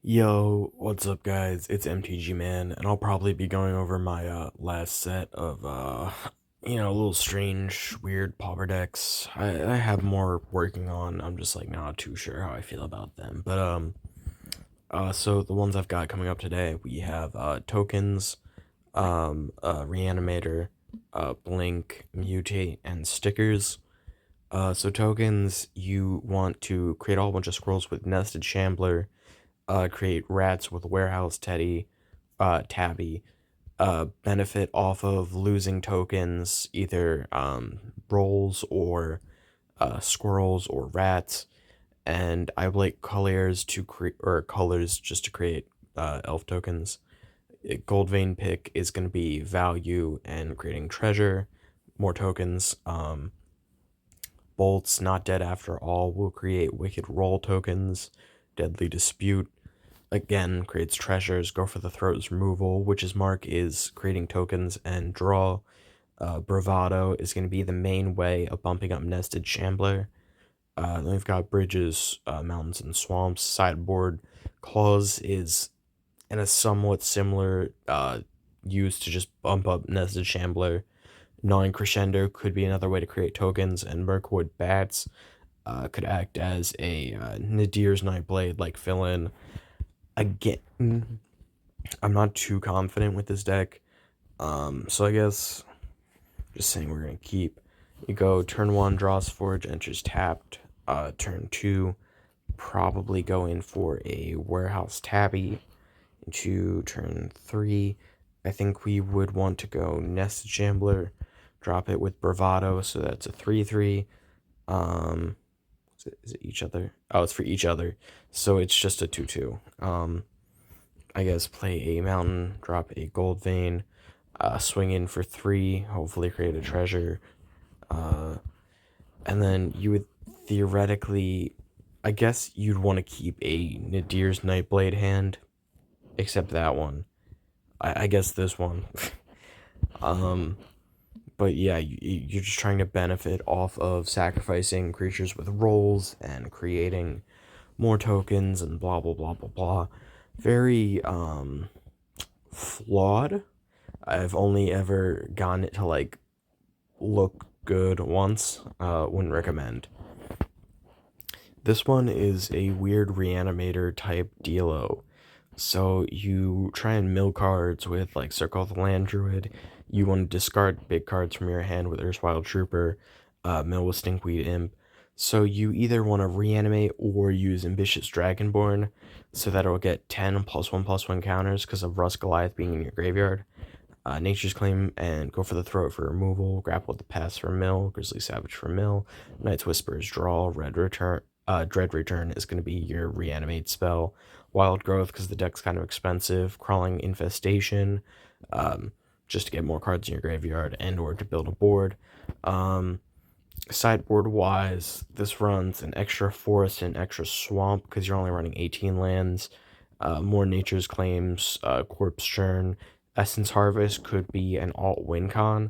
Yo, what's up guys? It's MTG Man, and I'll probably be going over my last set of a little strange, weird pauper decks. I have more working on. I'm just like not too sure how I feel about them. So the ones I've got coming up today, we have tokens, reanimator, blink, mutate, and stickers. So tokens, you want to create a whole bunch of scrolls with nested shambler, create rats with warehouse tabby, benefit off of losing tokens, either rolls or squirrels or rats, and I like colors to create or colors just to create elf tokens. Gold vein pick is going to be value and creating treasure, more tokens. Bolts not dead after all will create wicked roll tokens. Deadly dispute again creates treasures. Go for the throat's removal, witch's mark is creating tokens and draw. Bravado is going to be the main way of bumping up nested shambler. Then we've got bridges, mountains and swamps. Sideboard claws is in a somewhat similar use to just bump up nested shambler. Gnawing crescendo could be another way to create tokens, and Mirkwood bats could act as a Nadir's Nightblade like fill in. Again, I'm not too confident with this deck. So I guess just saying we're gonna keep. You go turn one, draws Forge, enters tapped. Turn two, probably go in for a warehouse tabby. Into turn three, I think we would want to go nested shambler, drop it with bravado, so that's a 3/3. Is it each other? Oh, it's for each other, so it's just a 2/2. I guess play a mountain, drop a gold vein, swing in for three, hopefully create a treasure, and then you would theoretically, I guess you'd want to keep a Nadir's Nightblade hand, except that one. I guess this one. um, but yeah, you're just trying to benefit off of sacrificing creatures with rolls and creating more tokens and blah blah blah blah blah. Very flawed. I've only ever gotten it to like look good once. Wouldn't recommend. This one is a weird reanimator type dealo. So you try and mill cards with like Circle of the Land Druid. You want to discard big cards from your hand with Erstwhile Trooper, mill with Stinkweed Imp. So you either want to reanimate or use Ambitious Dragonborn, so that it'll get 10 +1/+1 counters because of Rust Goliath being in your graveyard. Nature's Claim and go for the throat for removal. Grapple with the Past for mill. Grizzly Savage for mill. Night's Whisper's draw. Dread Return is going to be your reanimate spell. Wild Growth because the deck's kind of expensive. Crawling Infestation, just to get more cards in your graveyard and or to build a board. Sideboard wise, this runs an extra forest and extra swamp because you're only running 18 lands. More Nature's Claims, Corpse Churn. Essence Harvest could be an alt win con.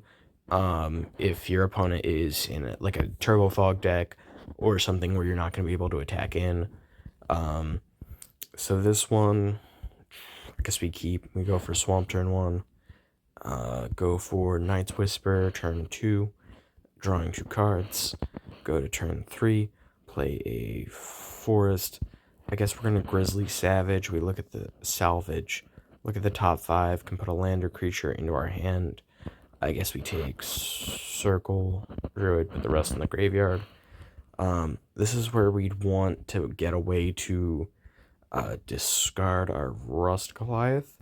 If your opponent is in like a Turbo Fog deck or something where you're not going to be able to attack in. So this one, I guess we go for Swamp turn one. Go for Night's Whisper turn two, drawing two cards. Go to turn three, play a forest. I guess we're gonna Grizzly Savage. We look at the salvage. Look at the top five, can put a land or creature into our hand. I guess we take Circle, Druid, put the rest in the graveyard. This is where we'd want to get away to discard our Rust Goliath.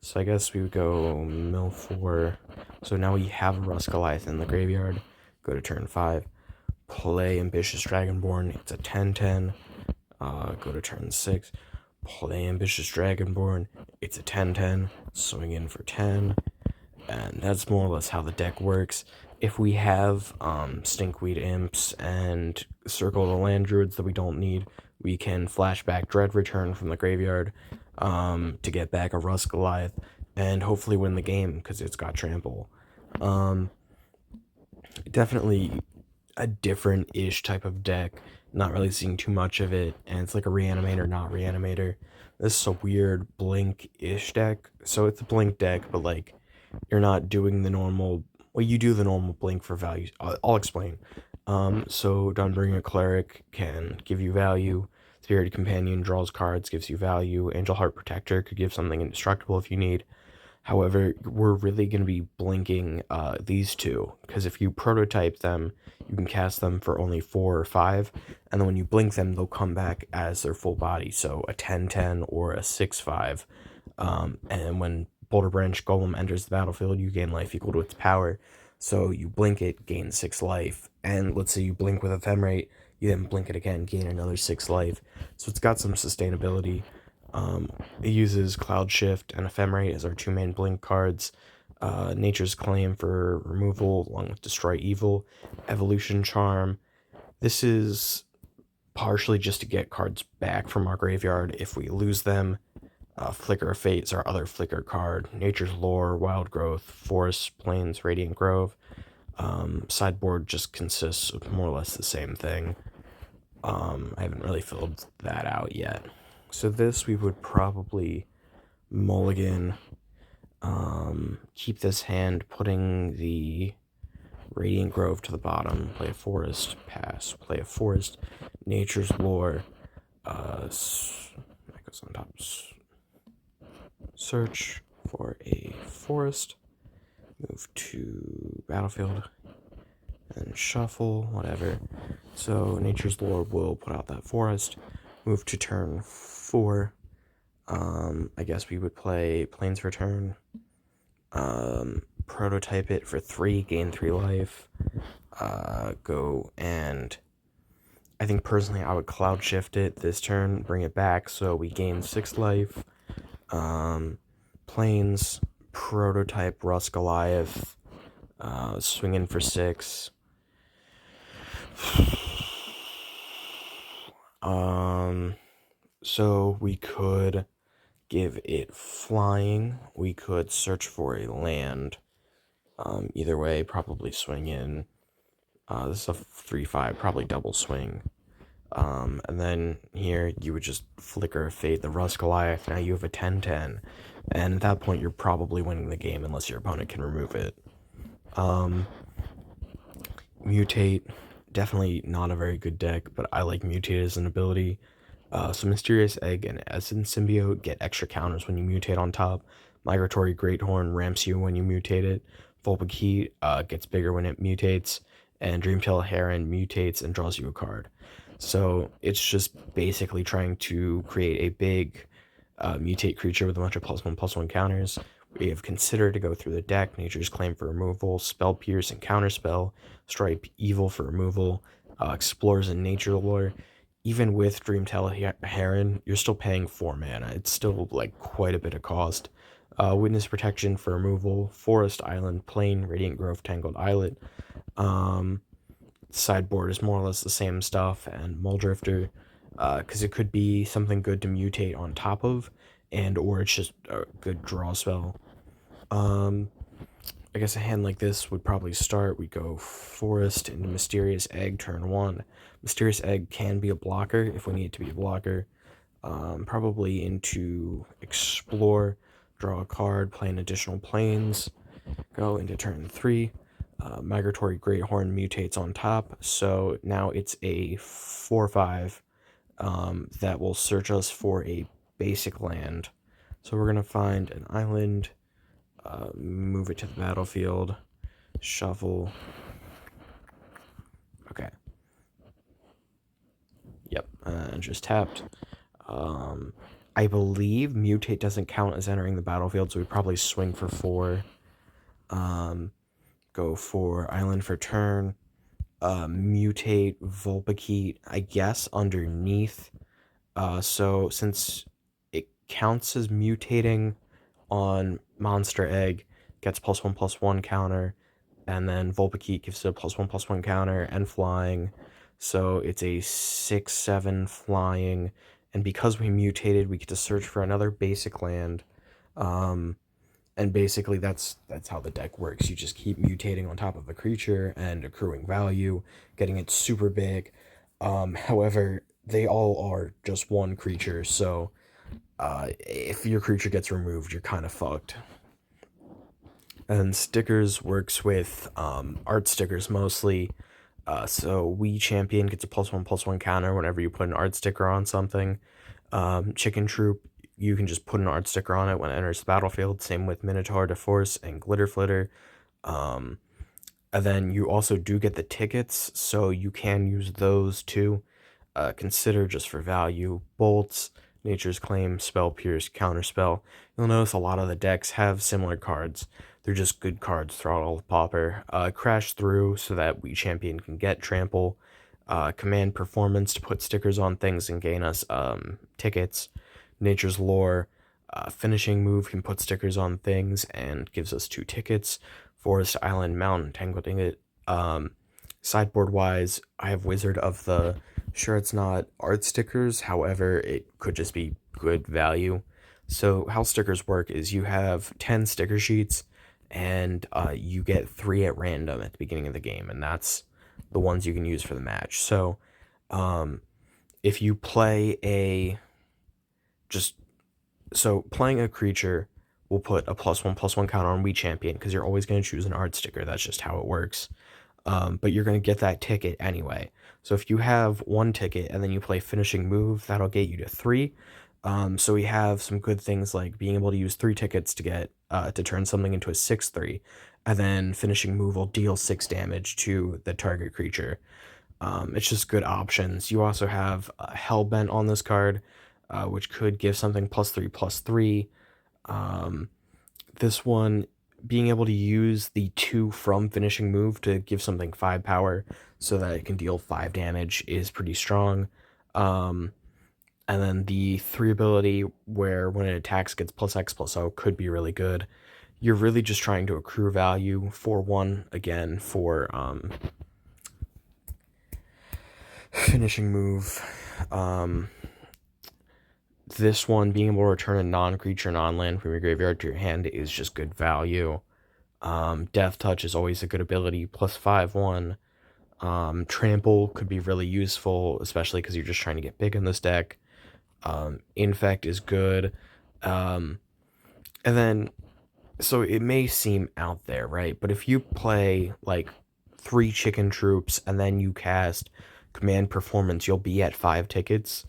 So I guess we would go mill 4. So now we have a Rust Goliath in the graveyard. Go to turn 5. Play Ambitious Dragonborn. It's a 10/10. Go to turn 6. Play Ambitious Dragonborn. It's a 10/10. Swing in for 10. And that's more or less how the deck works. If we have Stinkweed Imps and Circle of the Land Druids that we don't need, we can flashback Dread Return from the graveyard to get back a Rust Goliath and hopefully win the game because it's got Trample. Definitely a different-ish type of deck. not really seeing too much of it, and it's like a reanimator, not reanimator. This is a weird blink-ish deck. So it's a blink deck, but like you're not doing the normal. Well, you do the normal blink for value. I'll explain. So Dawnbringer Cleric can give you value. Spirit Companion draws cards, gives you value. Angel Heart Protector could give something indestructible if you need. However, we're really going to be blinking these two, because if you prototype them, you can cast them for only 4 or 5, and then when you blink them, they'll come back as their full body, so a 10/10 or a 6/5. And when Boulder Branch Golem enters the battlefield, you gain life equal to its power. So you blink it, gain 6 life, and let's say you blink with Ephemerate, you then blink it again, gain another 6 life. So it's got some sustainability. It uses Cloud Shift and Ephemerate as our 2 main blink cards. Nature's Claim for removal, along with Destroy Evil, Evolution Charm. This is partially just to get cards back from our graveyard if we lose them. Flicker of Fate is our other flicker card. Nature's Lore, Wild Growth, Forest, Plains, Radiant Grove. Sideboard just consists of more or less the same thing. I haven't really filled that out yet. So this we would probably mulligan, keep this hand, putting the Radiant Grove to the bottom, play a Forest, pass, play a Forest, Nature's Lore, that goes on top, search for a Forest, move to battlefield, and shuffle, whatever. So Nature's Lore will put out that Forest, move to turn 4. I guess we would play Plains for turn, prototype it for 3, gain 3 life, go, and I think personally I would Cloud Shift it this turn, bring it back so we gain 6 life. Plains, prototype Russ Goliath, swing in for 6. So we could give it flying. We could search for a land. Either way, probably swing in. This is a 3/5, probably double swing. And then here you would just Flicker of Fate, the Russ Goliath. Now you have a 10/10. And at that point, you're probably winning the game unless your opponent can remove it. Mutate, definitely not a very good deck, but I like Mutate as an ability. So Mysterious Egg and Essence Symbiote get extra counters when you mutate on top. Migratory Greathorn ramps you when you mutate it. Vulpix gets bigger when it mutates. And Dreamtail Heron mutates and draws you a card. So it's just basically trying to create a big mutate creature with a bunch of +1/+1 counters. We have considered to go through the deck. Nature's Claim for removal, Spell Pierce and Counterspell, Stripe Evil for removal, Explores and Nature Lore. Even with Dreamtail Heron, you're still paying 4 mana. It's still like quite a bit of cost. Witness Protection for removal, Forest, Island, Plain, Radiant Grove, Tangled Islet. Sideboard is more or less the same stuff, and Muldrifter, because it could be something good to mutate on top of, and or it's just a good draw spell. I guess a hand like this would probably start. We go Forest into Mysterious Egg turn 1. Mysterious Egg can be a blocker if we need it to be a blocker. Probably into Explore, draw a card, play an additional plains, go into turn 3. Migratory Greathorn mutates on top, so now it's a 4/5 that will search us for a basic land. So we're going to find an island, move it to the battlefield, shuffle. Okay. Yep, just tapped. I believe Mutate doesn't count as entering the battlefield, so we probably swing for 4. Go for Island for turn. Mutate Vulpix, I guess, underneath. So since it counts as mutating on Monster Egg, gets +1/+1 counter, and then Vulpix gives it a +1/+1 counter and flying. So it's a 6/7 flying, and because we mutated, we get to search for another basic land. And basically that's how the deck works. You just keep mutating on top of a creature and accruing value, getting it super big. However, they all are just one creature, so if your creature gets removed, you're kind of fucked. And stickers works with art stickers mostly. So we champion gets a +1/+1 counter whenever you put an art sticker on something. Chicken Troop, you can just put an art sticker on it when it enters the battlefield. Same with Minotaur, DeForce, and Glitter Flitter. Um, and then you also do get the tickets, so you can use those too. Consider just for value. Bolts, Nature's Claim, Spell Pierce, Counterspell. You'll notice a lot of the decks have similar cards. They're just good cards throughout all the Pauper. Crash Through so that we champion can get Trample. Command Performance to put stickers on things and gain us tickets. Nature's Lore. Finishing Move can put stickers on things and gives us 2 tickets. Forest Island Mountain Tangled Ingot. Sideboard wise, I have Wizard of the. Sure, it's not art stickers, however, it could just be good value. So, how stickers work is you have 10 sticker sheets and you get 3 at random at the beginning of the game, and that's the ones you can use for the match. So, um, if you play a just so playing a creature will put a +1/+1 counter on We Champion because you're always going to choose an art sticker. That's just how it works. But you're going to get that ticket anyway. So if you have 1 ticket and then you play Finishing Move, that'll get you to 3. So we have some good things like being able to use 3 tickets to get to turn something into a 6/3, and then Finishing Move will deal 6 damage to the target creature. It's just good options. You also have Hellbent on this card, which could give something +3/+3. Um, this one, being able to use the 2 from Finishing Move to give something 5 power so that it can deal 5 damage is pretty strong. Um, and then the 3 ability where when it attacks gets +X/+O could be really good. You're really just trying to accrue value for 1 again for Finishing Move. Um, this one, being able to return a non-creature, non-land from your graveyard to your hand is just good value. Death Touch is always a good ability, +5/1. Trample could be really useful, especially because you're just trying to get big in this deck. Infect is good. Um, and then, so it may seem out there, right? But if you play like 3 Chicken Troops and then you cast Command Performance, you'll be at 5 tickets,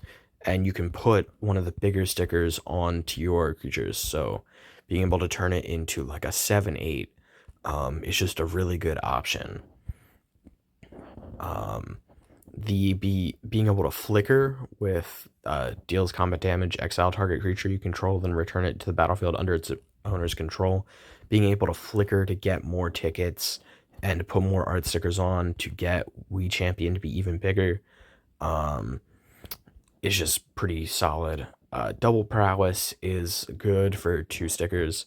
and you can put one of the bigger stickers onto your creatures. So being able to turn it into like a 7/8 is just a really good option. Being able to flicker with deals combat damage, exile target creature you control, then return it to the battlefield under its owner's control. Being able to flicker to get more tickets and to put more art stickers on to get We Champion to be even bigger is just pretty solid. Double Prowess is good for 2 stickers.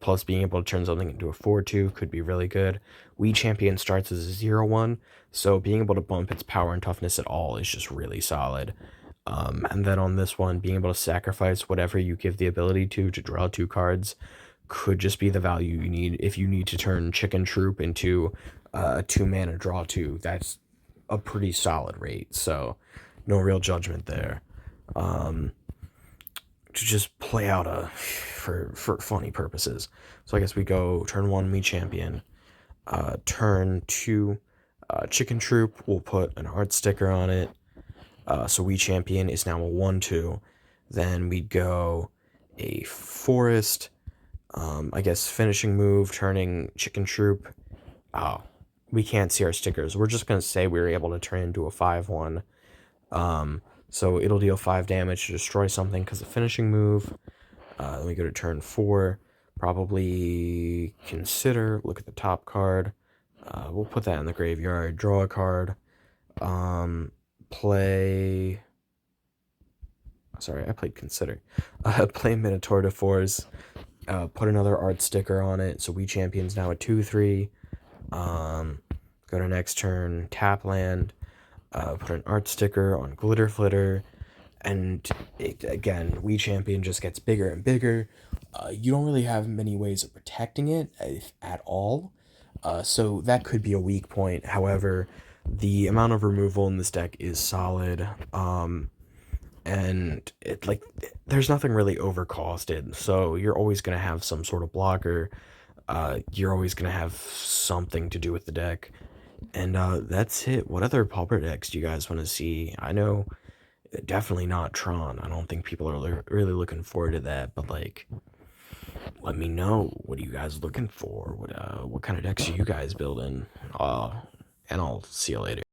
Plus, being able to turn something into a 4/2 could be really good. We Champion starts as a 0/1, so being able to bump its power and toughness at all is just really solid. And then on this one, being able to sacrifice whatever you give the ability to draw 2 cards could just be the value you need. If you need to turn Chicken Troop into 2 mana draw 2, that's a pretty solid rate. So no real judgment there. To just play out for funny purposes. So I guess we go turn 1 Me Champion. Turn 2 Chicken Troop. We'll put an art sticker on it. So We Champion is now a 1/2. Then we'd go a Forest. I guess Finishing Move, turning Chicken Troop. Oh, we can't see our stickers. We're just gonna say we were able to turn into a 5/1. So it'll deal 5 damage to destroy something because of Finishing Move. Then we go to turn 4. Probably consider, look at the top card. We'll put that in the graveyard. Draw a card. Play. Sorry, I played consider. Play Minotaur DeForce. Put another art sticker on it. So We Champion's now a 2/3. Go to next turn. Tap land. Put an art sticker on Glitter Flitter, and again, We Champion just gets bigger and bigger. You don't really have many ways of protecting it, if at all. So that could be a weak point. However, The amount of removal in this deck is solid. And it like there's nothing really overcosted, so you're always gonna have some sort of blocker. You're always gonna have something to do with the deck, and that's it. What other pauper decks do you guys want to see? I know definitely not Tron. I don't think people are really looking forward to that, but like, let me know. What are you guys looking for? What kind of decks are you guys building? And I'll see you later.